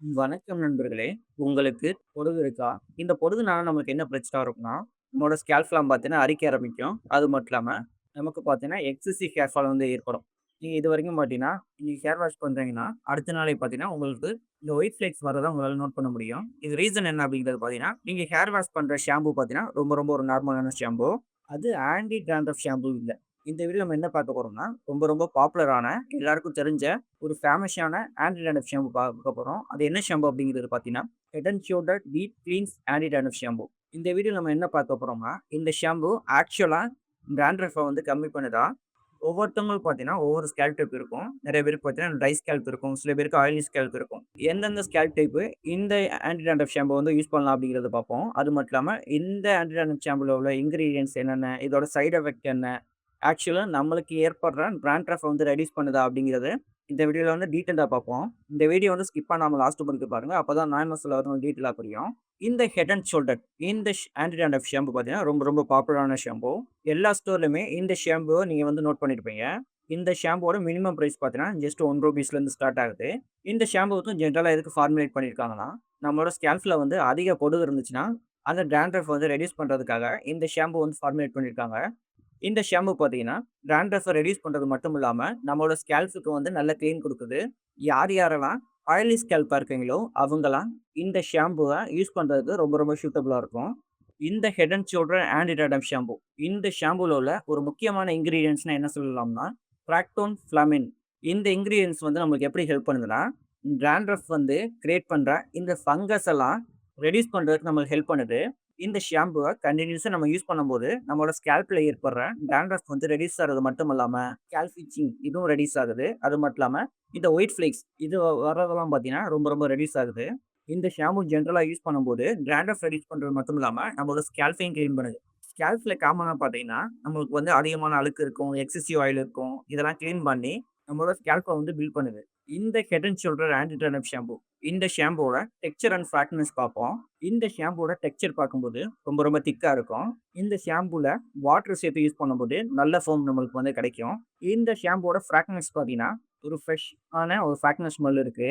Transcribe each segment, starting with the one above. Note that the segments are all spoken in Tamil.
வணக்கம் நண்பர்களே. உங்களுக்கு பொடுகு இருக்கா? இந்த பொடுகுனால நமக்கு என்ன பிரச்சனை வரும்னா, நம்மளோட ஸ்கேல்ப்லாம் பார்த்தீங்கன்னா அரிக்க ஆரம்பிக்கும். அது மட்டும் இல்லாம, நமக்கு பார்த்தீங்கன்னா எக்ஸசிவ் ஹேர் ஃபால் வந்து ஏற்படும். நீங்க இதுவரைக்கும் பார்த்தீங்கன்னா, நீங்க ஹேர் வாஷ் பண்றீங்கன்னா, அடுத்த நாளே பார்த்தீங்கன்னா, உங்களுக்கு இந்த ஒயிட் ஃப்ளேக்ஸ் வரத உங்களால நோட் பண்ண முடியும். இது ரீசன் என்ன அப்படிங்கிறது பார்த்தீங்கன்னா, நீங்க ஹேர் வாஷ் பண்ற ஷாம்பு பார்த்தீங்கன்னா, ரொம்ப ரொம்ப ஒரு நார்மலான ஷாம்பு. அது ஆன்டி டாண்ட்ரஃப் ஷாம்பு இல்ல. இந்த வீடியோ நம்ம என்ன பார்க்க போறோம்னா, ரொம்ப ரொம்ப பாப்புலரான எல்லாருக்கும் தெரிஞ்ச ஒரு ஃபேமஸான ஆன்டி டாண்ட்ரஃப் ஷாம்பு பார்க்க போறோம். அது என்ன ஷாம்பு அப்படிங்கிறது பார்த்தீங்கன்னா, head and shoulder deep cleans anti dandruff shampoo. இந்த வீடியோல நம்ம என்ன பார்க்க போறோம்னா, இந்த ஷாம்பு ஆக்சுவலா டாண்ட்ரஃப்ப வந்து கம்மி பண்ணுதா? ஒவ்வொருத்தவங்களுக்கு பார்த்தீங்கன்னா, ஒவ்வொரு ஸ்கேல்ப் டைப் இருக்கும். நெறைய பேருக்கு பார்த்தீங்கன்னா, ட்ரை ஸ்கேல்ப் இருக்கும். சில பேருக்கு ஆயிலி ஸ்கேல்ப் இருக்கும். எந்தெந்த ஸ்கேல்ப் டைப்பு இந்த ஆன்டி டாண்ட்ரஃப் ஷாம்பு வந்து யூஸ் பண்ணலாம் அப்படிங்கிறத பார்ப்போம். அது மட்டும் இல்லாம, இந்த ஆன்டி டாண்ட்ரஃப் ஷாம்புல உள்ள இன்கிரீடியன்ட்ஸ் என்னென்ன? இதோட சைட் எஃபெக்ட் என்ன? ஆக்சுவலா நம்மளுக்கு ஏற்படுற டாண்ட்ரஃப் வந்து ரெட்யூஸ் பண்ணுதா அப்படிங்கிறது இந்த வீடியோல வந்து டீட்டெயிலா பார்ப்போம். இந்த வீடியோ வந்து ஸ்கிப் பண்ணாம லாஸ்ட் வரைக்கும் பாருங்க. அப்பதான் நான் என்ன சொல்ல வரேன்னு டீட்டெயிலா புரியும். இந்த ஹெட் அண்ட் ஷோல்டர் இந்த ஆன்டி டாண்ட்ரஃப் ஷாம்பு பார்த்தீங்கன்னா, ரொம்ப ரொம்ப பாப்புலரான ஷாம்பு. எல்லா ஸ்டோர்லயுமே இந்த ஷாம்புவ நீங்க வந்து நோட் பண்ணியிருப்பீங்க. இந்த ஷாம்புவோட மினிமம் பிரைஸ் பார்த்தீங்கன்னா, ஜஸ்ட் ₹1 ஸ்டார்ட் ஆகுது. இந்த ஷாம்பு வந்து ஜென்ரலா எதுக்கு ஃபார்முலேட் பண்ணியிருக்காங்கன்னா, நம்மளோட ஸ்கேல்ப்ல வந்து அதிக பொடுகு இருந்துச்சுன்னா, அந்த டாண்ட்ரஃப் வந்து ரெட்யூஸ் பண்றதுக்காக இந்த ஷாம்பு வந்து ஃபார்முலேட் பண்ணியிருக்காங்க. இந்த ஷாம்பு பார்த்தீங்கன்னா, டாண்ட்ரஃப்ப ரெட்யூஸ் பண்றது மட்டும் இல்லாம, நம்மளோட ஸ்கேல்ப்க்கு வந்து நல்ல கிளீன் குடுக்குது. யாரெல்லாம் ஆயிலி ஸ்கேல்ப்பா இருக்கீங்களோ, அவங்கலாம் இந்த ஷாம்புவ யூஸ் பண்றதுக்கு ரொம்ப ரொம்ப சூட்டபிளா இருக்கும். இந்த head and shoulder anti dandruff shampoo. இந்த ஷாம்புல உள்ள ஒரு முக்கியமான இன்கிரீடியன்ட்ஸ்னா என்ன சொல்லலாம்னா, ஃப்ராக்டோன் ஃப்ளமின். இந்த இன்கிரீடியன்ட்ஸ் வந்து நமக்கு எப்படி ஹெல்ப் பண்ணுதுன்னா, டாண்ட்ரஃப் வந்து கிரியேட் பண்ற இந்த ஃபங்கஸ் எல்லாம் ரெட்யூஸ் பண்றதுக்கு நம்மளுக்கு ஹெல்ப் பண்ணுது. இந்த ஷாம்புவ கன்டினியூஸா நம்ம யூஸ் பண்ணும்போது, நம்மளோட ஸ்கேல்ப்ல ஏற்படுற டாண்ட்ரஃப் வந்து ரெட்யூஸ் ஆறது மட்டும் இல்லாம, ஸ்கேல்ப் இட்சிங் இதுவும் ரெட்யூஸ் ஆகுது. அது மட்டும் இல்லாம, இந்த ஒயிட் ஃப்ளேக்ஸ் இது வர்றதெல்லாம் பார்த்தீங்கன்னா, ரொம்ப ரொம்ப ரெட்யூஸ் ஆகுது. இந்த ஷாம்பு ஜென்ரலா யூஸ் பண்ணும்போது, டாண்ட்ரஃப் ரெட்யூஸ் பண்றது மட்டும் இல்லாம, நம்மளோட ஸ்கேல்ப்பையும் கிளீன் பண்ணுது. ஸ்கேல்ப்ல காமனா பார்த்தீங்கன்னா, நம்மளுக்கு வந்து அதிகமான அழுக்கு இருக்கும், எக்ஸசிவ் ஆயில் இருக்கும். இதெல்லாம் கிளீன் பண்ணி, நம்மளோட ஸ்கேல்ப்ப வந்து பில்ட் பண்ணுது. இந்த head and shoulder anti dandruff shampoo. இந்த ஷாம்பூவோட டெக்ஸ்சர் அண்ட் ஃப்ராக்னஸ் பார்ப்போம். இந்த ஷாம்பூவோட டெக்ஸ்சர் பார்க்கும்போது ரொம்ப ரொம்ப திக்கா இருக்கும். இந்த ஷாம்பூல வாட்டர் சேர்த்து யூஸ் பண்ணும்போது நல்ல ஃபோம் நம்மளுக்கு வந்து கிடைக்கும். இந்த ஷாம்பூவோட ஃப்ராக்னஸ் பார்த்தீங்கன்னா, ஒரு ஃப்ரெஷ் ஆன ஒரு ஃப்ராக்னஸ் ஸ்மெல் இருக்கு.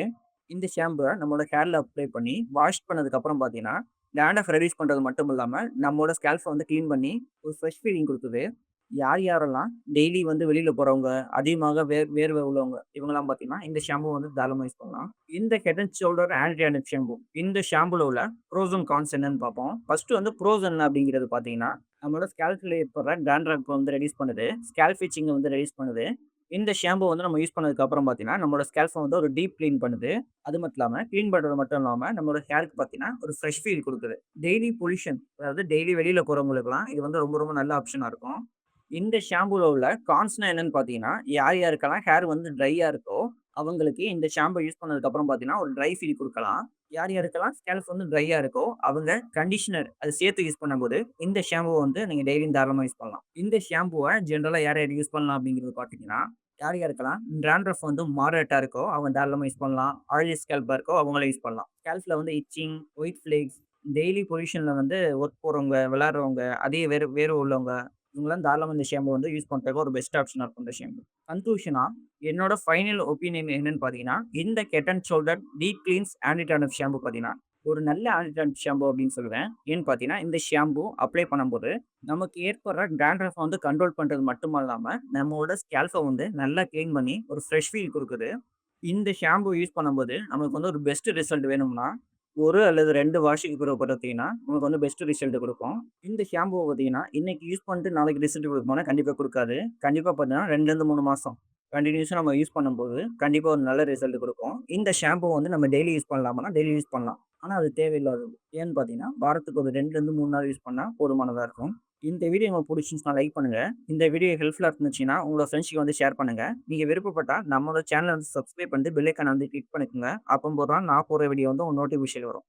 இந்த ஷாம்புவ நம்மளோட ஹேர்ல அப்ளை பண்ணி வாஷ் பண்ணதுக்கு அப்புறம் பார்த்தீங்கன்னா, டாண்ட்ரஃப் ரெட்யூஸ் பண்றது மட்டும் இல்லாம, நம்மளோட ஸ்கேல்ப்ப வந்து கிளீன் பண்ணி ஒரு ஃப்ரெஷ் ஃபீலிங் குடுக்குது. யாரெல்லாம் டெய்லி வந்து வெளியில போறவங்க, அதிகமாக வேர்வை உள்ளவங்க, இவங்கலாம் பார்த்தீங்கன்னா, இந்த ஷாம்பு வந்து தாராளமா யூஸ் பண்ணலாம். இந்த head and shoulder anti dandruff shampoo. இந்த ஷாம்புல உள்ள ப்ரோஸ் அண்ட் கான்ஸ் என்னன்னு பார்ப்போம். ஃபர்ஸ்ட் வந்து ப்ரோஸ் என்ன அப்படிங்கிறது பார்த்தீங்கன்னா, நம்மளோட ஸ்கேல்ப்ல ஏற்படுற டாண்ட்ரஃப் வந்து ரெட்யூஸ் பண்ணுது. ஸ்கேல்ப் இட்சிங்க வந்து ரெட்யூஸ் பண்ணுது. இந்த ஷாம்பு வந்து நம்ம யூஸ் பண்ணதுக்கு அப்புறம் பார்த்தீங்கன்னா, நம்மளோட ஸ்கேல்ப்ப வந்து ஒரு டீப் கிளீன் பண்ணுது. அது மட்டும் இல்லாம, கிளீன் பண்றது மட்டும் இல்லாம, நம்மளோட ஹேர்க்கு பார்த்தீங்கன்னா, ஒரு ஃப்ரெஷ் ஃபீல் குடுக்குது. டெய்லி பொல்யூஷன் அதாவது டெய்லி வெளியில போறவங்களுக்கெல்லாம் இது வந்து ரொம்ப ரொம்ப நல்ல ஆப்ஷனா இருக்கும். இந்த ஷாம்பூல உள்ள கான்ஸ்னா என்னன்னு பார்த்தீங்கன்னா, யாருக்கெல்லாம் ஹேர் வந்து ட்ரையா இருக்கோ, அவங்களுக்கு இந்த ஷாம்பு யூஸ் பண்ணதுக்கு அப்புறம் பார்த்தீங்கன்னா, ஒரு ட்ரை ஃபீல் குடுக்கலாம். யாருக்கெல்லாம் ஸ்கேல்ப் வந்து ட்ரையா இருக்கோ, அவங்க கண்டிஷனர் அது சேர்த்து யூஸ் பண்ணும்போது, இந்த ஷாம்புவ வந்து நீங்க டெய்லியும் தாராளமா யூஸ் பண்ணலாம். இந்த ஷாம்புவ ஜெனரலா யார் யார் யூஸ் பண்ணலாம் அப்படிங்கிறது பார்த்தீங்கன்னா, யாருக்கெல்லாம் டாண்ட்ரஃப் வந்து மாடரேட்டா இருக்கோ, அவங்க தாராளமா யூஸ் பண்ணலாம். ஆயிலி ஸ்கேல்ப்பா இருக்கோ, அவங்களும் யூஸ் பண்ணலாம். ஸ்கேல்ப்ல வந்து இட்சிங், ஒயிட் ஃப்ளேக்ஸ், டெய்லி பொல்யூஷன்ல வந்து ஒர்க் போறவங்க, விளையாடுறவங்க, அதே வேர்வை உள்ளவங்க இவங்கலாம் தாராளமா இந்த ஷாம்பு வந்து யூஸ் பண்றதுக்கு ஒரு பெஸ்ட் ஆப்ஷனா இருக்கும் இந்த ஷாம்பு. கன்க்ளூஷனா என்னோட ஃபைனல் ஒப்பீனியன் என்னன்னு பார்த்தீங்கன்னா, இந்த head and shoulder deep cleans anti dandruff shampoo பார்த்தீங்கன்னா, ஒரு நல்ல ஆன்டி டாண்ட்ரஃப் ஷாம்பு அப்படின்னு சொல்லுவேன். ஏன்னு பார்த்தீங்கன்னா, இந்த ஷாம்பு அப்ளை பண்ணும்போது, நமக்கு ஏற்படுற டாண்ட்ரஃப்ப வந்து கண்ட்ரோல் பண்றது மட்டும் இல்லாம, நம்மளோட ஸ்கேல்ப்ப வந்து நல்லா கிளீன் பண்ணி ஒரு ஃப்ரெஷ் ஃபீல் குடுக்குது. இந்த ஷாம்பு யூஸ் பண்ணும்போது, நமக்கு வந்து ஒரு பெஸ்ட் ரிசல்ட் வேணும்னா, 1 அல்லது 2 வாஷுக்கு பிறகு பார்த்தீங்கன்னா, உங்களுக்கு வந்து பெஸ்ட் ரிசல்ட் குடுக்கும். இந்த ஷாம்புவ பார்த்தீங்கன்னா, இன்னைக்கு யூஸ் பண்ணிட்டு நாளைக்கு ரிசல்ட் குடுக்குமானா, கண்டிப்பா குடுக்காது. கண்டிப்பா பார்த்தீங்கன்னா 2லருந்து 3 மாசம் கன்டினியூஸா நம்ம யூஸ் பண்ணும்போது, கண்டிப்பா ஒரு நல்ல ரிசல்ட் குடுக்கும். இந்த ஷாம்புவ வந்து நம்ம டெய்லி யூஸ் பண்ணலாமான்னா, டெய்லி யூஸ் பண்ணலாம். ஆனா அது தேவையில்லாதது. ஏன்னு பார்த்தீங்கன்னா, வாரத்துக்கு ஒரு 2லருந்து 3 நாள் யூஸ் பண்ணா போதுமானதா இருக்கும். இந்த வீடியோ உங்களுக்கு புடிச்சிருந்துச்சுன்னா லைக் பண்ணுங்க. இந்த வீடியோ ஹெல்ப்ஃபுல்லா இருந்துச்சுன்னா, உங்களோட ஃப்ரெண்ட்ஸ்க்கு வந்து ஷேர் பண்ணுங்க. நீங்க விருப்பப்பட்டா நம்மளோட சேனல வந்து சப்ஸ்கிரைப் பண்ணிட்டு பெல் ஐகான வந்து கிளிக் பண்ணிக்கோங்க. அப்பம்போது தான் நான் போடுற வீடியோ வந்து உங்க நோட்டிஃபிகேஷன் வரும்.